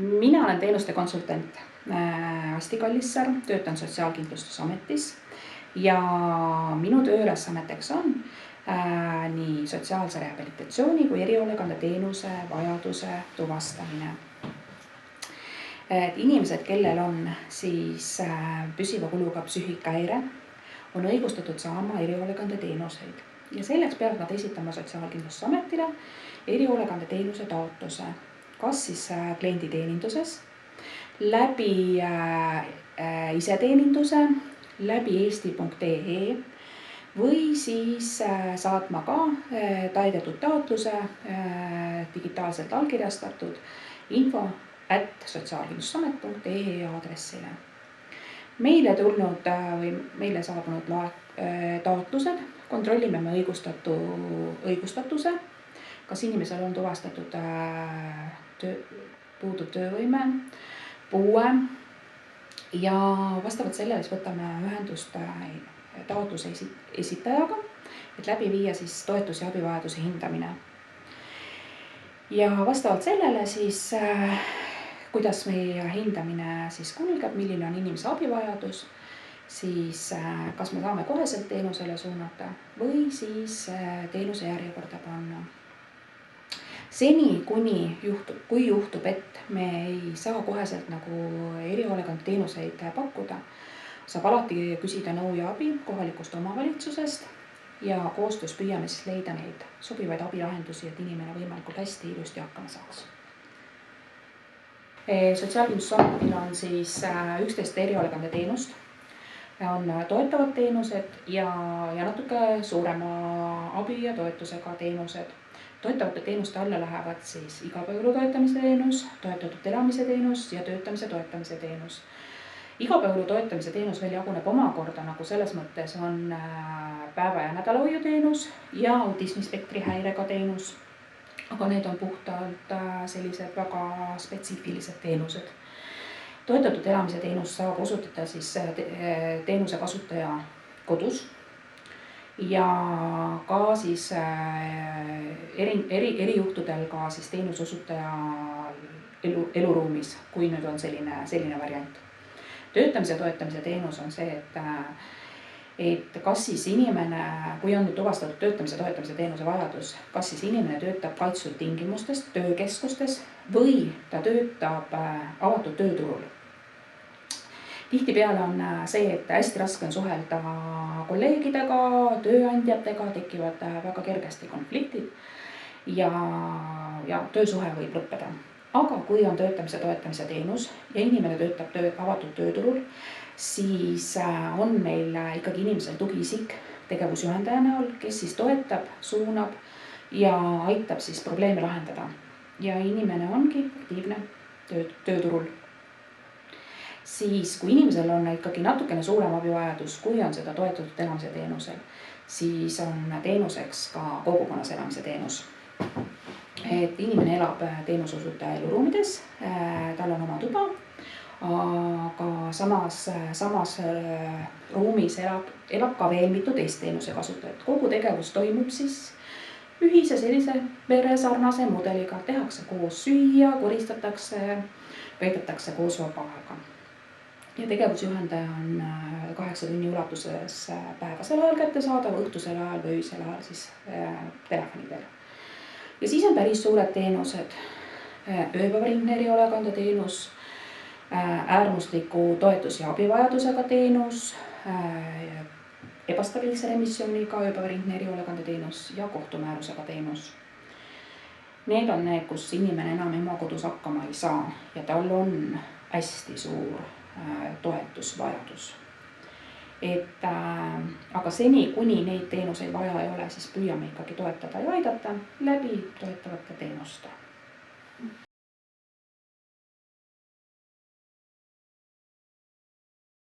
Mina olen teenuste konsultant Asti Kallissaar, töötan Sotsiaalkindlustusametis ja minu tööülesanneteks on nii sotsiaalse rehabilitatsiooni kui erihoolekandeteenuse vajaduse tuvastamine. Et inimesed, kellel on siis püsiva kuluga psüühikahäire, on õigustatud saama erihoolekandeteenuseid ja selleks peavad nad esitama Sotsiaalkindlustusametile erihoolekandeteenuse taotluse, kas siis klienditeeninduses, läbi iseteeninduse, läbi eesti.ee või siis saatma ka täidetud taotluse digitaalselt allkirjastatud info@sotsiaalkindlustusamet.ee aadressile. Meile tulnud või meile saabunud taotlused kontrollime me õigustatuse, kas inimesel on tuvastatud puudub töövõime, puue ja vastavalt sellele siis võtame ühendust taotluse esitajaga, et läbi viia siis toetus- ja abivajaduse hindamine. Ja vastavalt sellele siis, kuidas meie hindamine siis kulgeb, milline on inimese abivajadus, siis kas me saame koheselt teenusele suunata või siis teenuse järjekorda panna. Seni, kui juhtub, et me ei saa koheselt nagu erihoolekandeteenuseid pakkuda, saab alati küsida nõu ja abi kohalikust omavalitsusest ja koostöös püüame siis leida neid sobivaid abilahendusi, et inimene võimalikult hästi ilusti hakkama saaks. Sotsiaalkindlustusametil on siis 11 erihoolekandeteenust, on toetavad teenused ja natuke suurema abi ja toetusega teenused. Toetavate teenuste alla lähevad siis igapäevaelu toetamise teenus, toetatud elamise teenus ja töötamise toetamise teenus. Igapäevaelu toetamise teenus veel jaguneb omakorda nagu selles mõttes on päeva- ja nädalahoiuteenus ja autismispektri häirega teenus. Aga need on puhtalt sellised väga spetsiifilised teenused. Toetatud elamise teenus saab osutada siis teenuse kasutaja kodus ja ka siis erijuhtudel ka siis teenuse osutaja eluruumis, kui nüüd on selline variant. Töötamise toetamise teenus on see, et kas siis inimene, kui on tuvastatud töötamise toetamise teenuse vajadus, kas siis inimene töötab kaitstud tingimustes, töökeskustes või ta töötab avatud tööturul. Tihtipeale on see, et hästi raske on suhelda kolleegidega, tööandjatega, tekivad väga kergesti konfliktid ja töösuhe võib lõppeda. Aga kui on töötamise toetamise teenus ja inimene töötab avatud tööturul, siis on meil ikkagi inimesel tugiisik tegevusjuhendaja näol, kes siis toetab, suunab ja aitab siis probleeme lahendada. Ja inimene ongi aktiivne tööturul. Siis kui inimesel on ikkagi natukene suurem abivajadus, kui on seda toetatud elamise teenusel, siis on teenuseks ka kogukonnas elamise teenus. Et inimene elab teenusosutaja eluruumides, tal on oma tuba, aga samas ruumis elab ka veel mitu teist teenuse kasutajat. Kogu tegevus toimub siis ühise sellise peresarnase mudeliga. Tehakse koos süüa, koristatakse, veedetakse koos vaba aega. Ja tegevusjuhendaja on 8 tunni ulatuses päevasel ajal kättesaadav, õhtusel ajal või öisel ajal siis telefoni peal. Ja siis on päris suured teenused, ööpäevaringne erihoolekandeteenus, äärmusliku toetus- ja abivajadusega teenus, ebastabiilse remissiooniga ööpäevaringne erihoolekandeteenus ja kohtumäärusega teenus. Need on need, kus inimene enam ema kodus hakkama ei saa ja tal on hästi suur toetusvajadus. Aga seni, kuni neid teenuseid vaja ei ole, siis püüame ikkagi toetada ja aidata läbi toetavate teenuste.